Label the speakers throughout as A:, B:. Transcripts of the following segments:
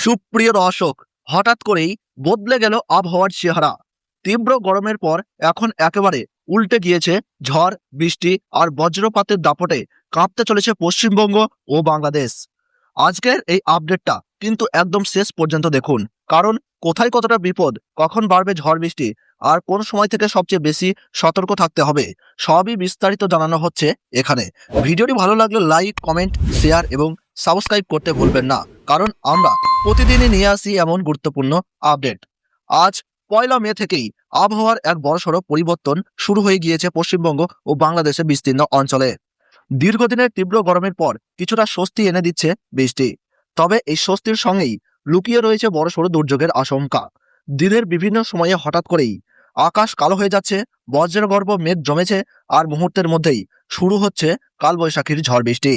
A: সুপ্রিয় দর্শক, হঠাৎ করেই বদলে গেল আবহাওয়ার চেহারা। তীব্র গরমের পর এখন একেবারে উল্টে গিয়েছে। ঝড় বৃষ্টি আর বজ্রপাতের দাপটে কাঁপতে চলেছে পশ্চিমবঙ্গ ও বাংলাদেশ। আজকের এই আপডেটটা কিন্তু একদম শেষ পর্যন্ত দেখুন, কারণ কোথায় কতটা বিপদ, কখন বাড়বে ঝড় বৃষ্টি আর কোন সময় থেকে সবচেয়ে বেশি সতর্ক থাকতে হবে, সবই বিস্তারিত জানানো হচ্ছে এখানে। ভিডিওটি ভালো লাগলে লাইক, কমেন্ট, শেয়ার এবং সাবস্ক্রাইব করতে ভুলবেন না, কারণ আমরা প্রতিদিনই নিয়ে আসি এমন গুরুত্বপূর্ণ আপডেট। আজ 1 মে থেকেই আবহাওয়ার এক বড়সড় পরিবর্তন শুরু হয়ে গিয়েছে পশ্চিমবঙ্গ ও বাংলাদেশের বিস্তীর্ণ অঞ্চলে। দীর্ঘদিনের তীব্র গরমের পর কিছুটা স্বস্তি এনে দিচ্ছে বৃষ্টি। তবে এই স্বস্তির সঙ্গেই লুকিয়ে রয়েছে বড়সড় দুর্যোগের আশঙ্কা। দিনের বিভিন্ন সময়ে হঠাৎ করেই আকাশ কালো হয়ে যাচ্ছে, বজ্রগর্ভ মেঘ জমেছে, আর মুহূর্তের মধ্যেই শুরু হচ্ছে কালবৈশাখীর ঝড় বৃষ্টি।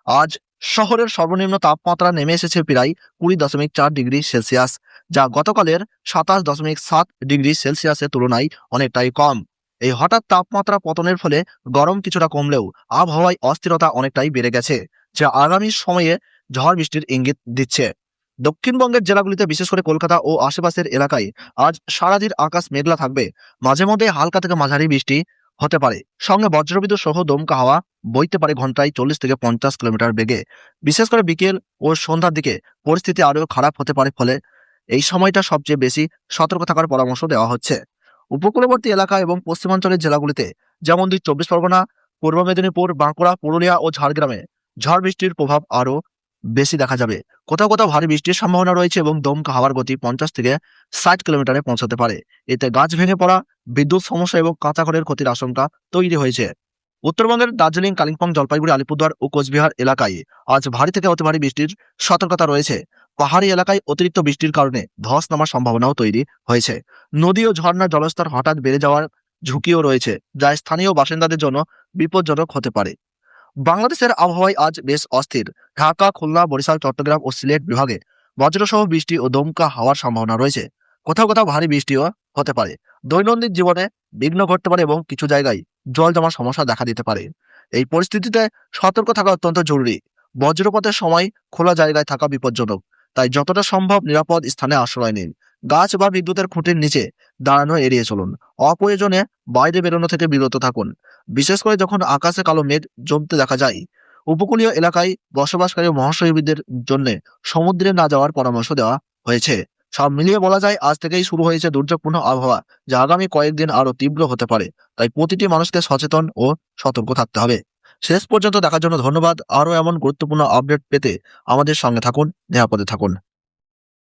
A: আজ শহরের সর্বনিম্ন তাপমাত্রা নেমে এসেছে প্রায় 20.4 ডিগ্রি সেলসিয়াস, যা গতকালের 27.7 ডিগ্রি সেলসিয়াসের তুলনায় অনেকটাই কম। এই হঠাৎ তাপমাত্রা পতনের ফলে গরম কিছুটা কমলেও আবহাওয়ায় অস্থিরতা অনেকটাই বেড়ে গেছে, যা আগামী সময়ে ঝড় বৃষ্টির ইঙ্গিত দিচ্ছে। দক্ষিণবঙ্গের জেলাগুলিতে, বিশেষ করে কলকাতা ও আশেপাশের এলাকায় আজ সারাদিন আকাশ মেঘলা থাকবে। মাঝে মধ্যে হালকা থেকে মাঝারি বৃষ্টি হতে পারে, সঙ্গে বজ্রবিদ্যুৎ সহ দমকা হাওয়া বইতে পারে ঘন্টায় 40 থেকে 50 কিলোমিটার বেগে। বিশেষ করে বিকেল ও সন্ধ্যার দিকে পরিস্থিতি আরও খারাপ হতে পারে, ফলে এই সময়টা সবচেয়ে বেশি সতর্ক থাকার পরামর্শ দেওয়া হচ্ছে। উপকূলবর্তী এলাকা এবং পশ্চিমাঞ্চলের জেলাগুলিতে, যেমন 24 পরগনা, পূর্ব মেদিনীপুর, বাঁকুড়া, পুরুলিয়া ও ঝাড়গ্রামে ঝড় বৃষ্টির প্রভাব আরও বেশি দেখা যাবে। কোথাও কোথাও ভারী বৃষ্টির সম্ভাবনা রয়েছে এবং দমকা হাওয়ার গতি 50 থেকে 60 কিলোমিটারে পৌঁছাতে পারে। এতে গাছ ভেঙে পড়া, বিদ্যুৎ সমস্যা এবং কাঁচা ঘরের ক্ষতির আশঙ্কা তৈরি হয়েছে। উত্তরবঙ্গের দার্জিলিং, কালিম্পং, জলপাইগুড়ি, আলিপুরদুয়ার ও কোচবিহার এলাকায় আজ ভারী থেকে অতি ভারী বৃষ্টির সতর্কতা রয়েছে। পাহাড়ি এলাকায় অতিরিক্ত বৃষ্টির কারণে ধস নামার সম্ভাবনাও তৈরি হয়েছে। নদী ও ঝর্ণার জলস্তর হঠাৎ বেড়ে যাওয়ার ঝুঁকিও রয়েছে, যা স্থানীয় বাসিন্দাদের জন্য বিপজ্জনক হতে পারে। বাংলাদেশের আবহাওয়ায় আজ বেশ অস্থির। ঢাকা, খুলনা, বরিশাল, চট্টগ্রাম ও সিলেট বিভাগে বজ্রসহ বৃষ্টি ও দমকা হাওয়ার সম্ভাবনা রয়েছে। কোথাও কোথাও ভারী বৃষ্টিও হতে পারে। দৈনন্দিন জীবনে বিঘ্ন ঘটতে পারে এবং কিছু জায়গায় জল জমার সমস্যা দেখা দিতে পারে। এই পরিস্থিতিতে সতর্ক থাকা অত্যন্ত জরুরি। বজ্রপাতের সময় খোলা জায়গায় থাকা বিপজ্জনক, তাই যতটা সম্ভব নিরাপদ স্থানে আশ্রয় নিন। গাছ বা বিদ্যুতের খুঁটির নিচে দাঁড়ানো এড়িয়ে চলুন। অপ্রয়োজনে বাইরে বেরোনো থেকে বিরত থাকুন, বিশেষ করে যখন আকাশে কালো মেঘ জমতে দেখা যায়। উপকূলীয় এলাকায় বসবাসকারী মৎস্যজীবীদের জন্য সমুদ্রে না যাওয়ার পরামর্শ দেওয়া হয়েছে। সব মিলিয়ে বলা যায়, আজ থেকেই শুরু হয়েছে দুর্যোগপূর্ণ আবহাওয়া, যা আগামী কয়েকদিন আরো তীব্র হতে পারে। তাই প্রতিটি মানুষকে সচেতন ও সতর্ক থাকতে হবে। শেষ পর্যন্ত দেখার জন্য ধন্যবাদ। আরো এমন গুরুত্বপূর্ণ আপডেট পেতে আমাদের সঙ্গে থাকুন, নিরাপদে থাকুন।